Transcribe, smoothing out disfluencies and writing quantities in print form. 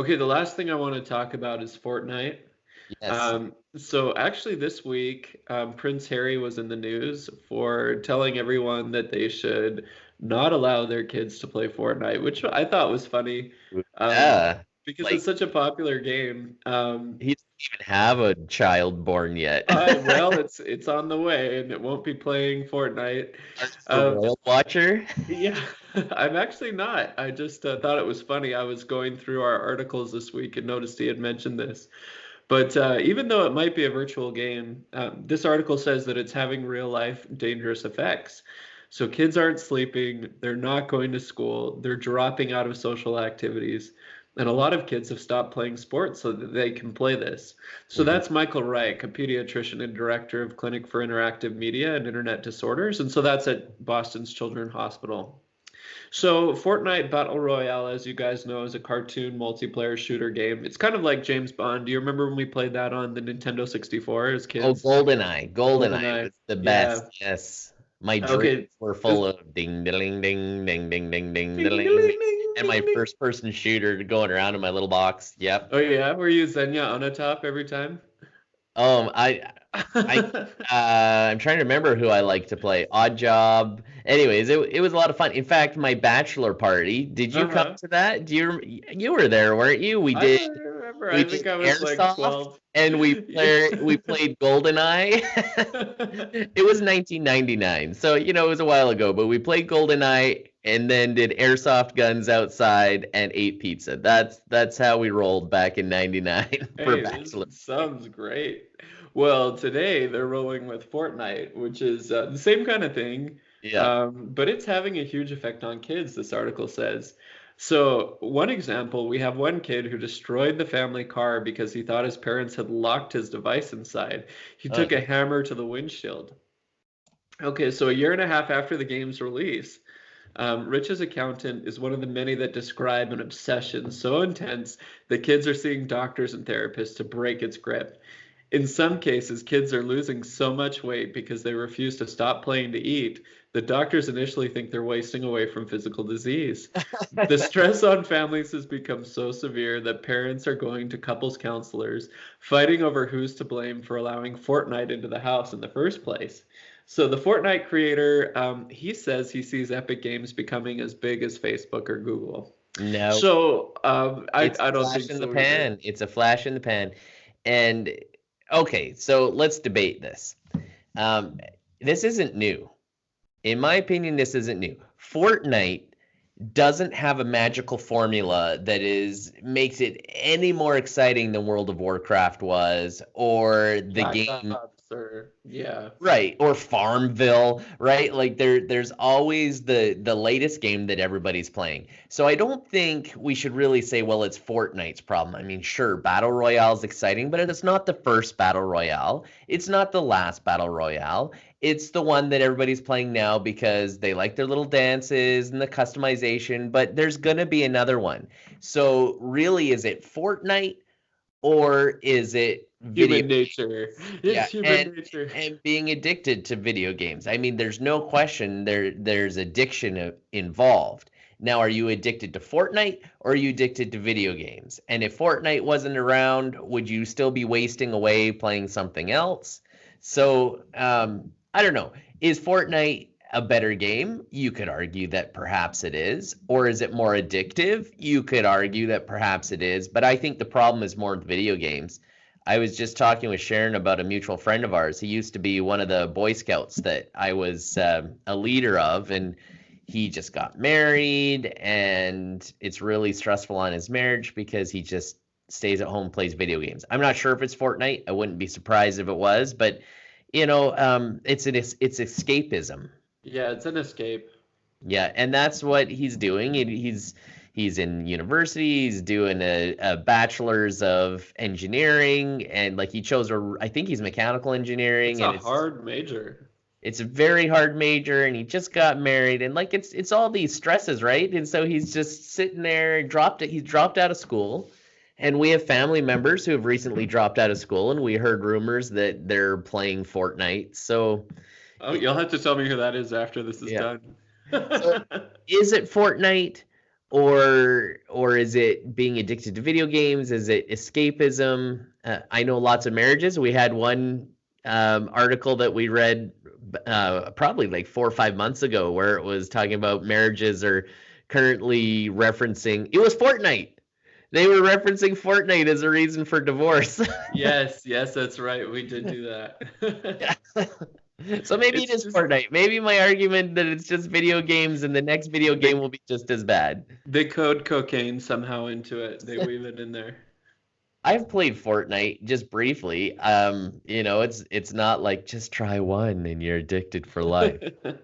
Okay, the last thing I want to talk about is Fortnite. Yes. So actually this week, Prince Harry was in the news for telling everyone that they should not allow their kids to play Fortnite, which I thought was funny, um, Yeah. because it's Like such a popular game. he doesn't even have a child born yet. Well, it's on the way, and it won't be playing Fortnite. Are you a Um, royal watcher? yeah, I'm actually not. I just thought it was funny. I was going through our articles this week and noticed he had mentioned this. But even though it might be a virtual game, this article says that it's having real life dangerous effects. So kids aren't sleeping, they're not going to school, they're dropping out of social activities. And a lot of kids have stopped playing sports so that they can play this. So Mhm. that's Michael Reich, a pediatrician and director of Clinic for Interactive Media and Internet Disorders. And so that's at Boston's Children's Hospital. So, Fortnite Battle Royale, as you guys know, is a cartoon multiplayer shooter game. It's kind of like James Bond. Do you remember when we played that on the Nintendo 64 as Oh, kids? GoldenEye. GoldenEye GoldenEye. was the Yeah. best. Yes. My dreams Okay. were This full of ding ding ding ding ding ding ding ding, ding, ding ding, and my ding, ding. first person shooter going around in my little box. Yep. Oh yeah, were you Xenia on a top every time? I I'm trying to remember who I like to play. Odd Job. Anyways, it was a lot of fun. In fact, my bachelor party. Did you come Uh-huh. to that? You were there, weren't you? I don't remember. We I think did I was like airsoft 12. and Yeah. we played GoldenEye. It was 1999, so it was a while ago. But we played GoldenEye and then did airsoft guns outside and ate pizza. That's how we rolled back in '99 for Hey, this bachelor. sounds great. Well, today they're rolling with Fortnite, which is the same kind of thing, Yeah. but it's having a huge effect on kids, this article says. So, one example, we have one kid who destroyed the family car because he thought his parents had locked his device inside. He Oh, took a hammer to the windshield. Okay, so a year and a half after the game's release, Rich's accountant is one of the many that describe an obsession so intense that kids are seeing doctors and therapists to break its grip. In some cases, kids are losing so much weight because they refuse to stop playing to eat that doctors initially think they're wasting away from physical disease. The stress on families has become so severe that parents are going to couples counselors, fighting over who's to blame for allowing Fortnite into the house in the first place. So the Fortnite creator, he says he sees Epic Games becoming as big as Facebook or Google. no. So It's I a don't flash think in the so either. pan. It's a flash in the pan. And okay, so let's debate this. Um, this isn't new. In my opinion, this isn't new. Fortnite doesn't have a magical formula that is makes it any more exciting than World of Warcraft was, or the Black game. Ops or yeah. Right, or Farmville, right? Like there's always the latest game that everybody's playing. So I don't think we should really say, well, it's Fortnite's problem. I mean, sure, Battle Royale is exciting, but it's not the first Battle Royale. It's not the last Battle Royale. It's the one that everybody's playing now because they like their little dances and the customization, but there's gonna be another one. So really, is it Fortnite or is it video Human nature. yeah, It's human nature. and being addicted to video games. I mean, there's no question there's addiction involved. Now, are you addicted to Fortnite or are you addicted to video games? And if Fortnite wasn't around, would you still be wasting away playing something else? So, I don't know. Is Fortnite a better game? You could argue that perhaps it is. Or is it more addictive? You could argue that perhaps it is. But I think the problem is more with video games. I was just talking with Sharon about a mutual friend of ours. He used to be one of the Boy Scouts that I was a leader of, and he just got married, and it's really stressful on his marriage because he just stays at home and plays video games. I'm not sure if it's Fortnite. I wouldn't be surprised if it was, but it's escapism. Yeah, it's an escape. Yeah, and that's what he's doing. He's in university. He's doing a bachelor's of engineering, and like he chose I think he's mechanical It's engineering, a and hard major. it's a very hard major, and he just got married, and like it's all these stresses, right? And so he's just sitting there, he's dropped out of school, and we have family members who have recently dropped out of school, and we heard rumors that they're playing Fortnite. So Oh, you'll have to tell me who that is after this is yeah. done. So is it Fortnite? or is it being addicted to video games? Is it escapism? I know lots of marriages. We had one article that we read probably like 4 or 5 months ago where it was talking about marriages are currently referencing, it was Fortnite. They were referencing Fortnite as a reason for divorce. Yes, that's right. We did do that. So maybe it is Fortnite. Maybe my argument that it's just video games and the next video game will be just as bad. They code cocaine somehow into it. They weave it in there. I've played Fortnite just briefly. It's not like just try one and you're addicted for life.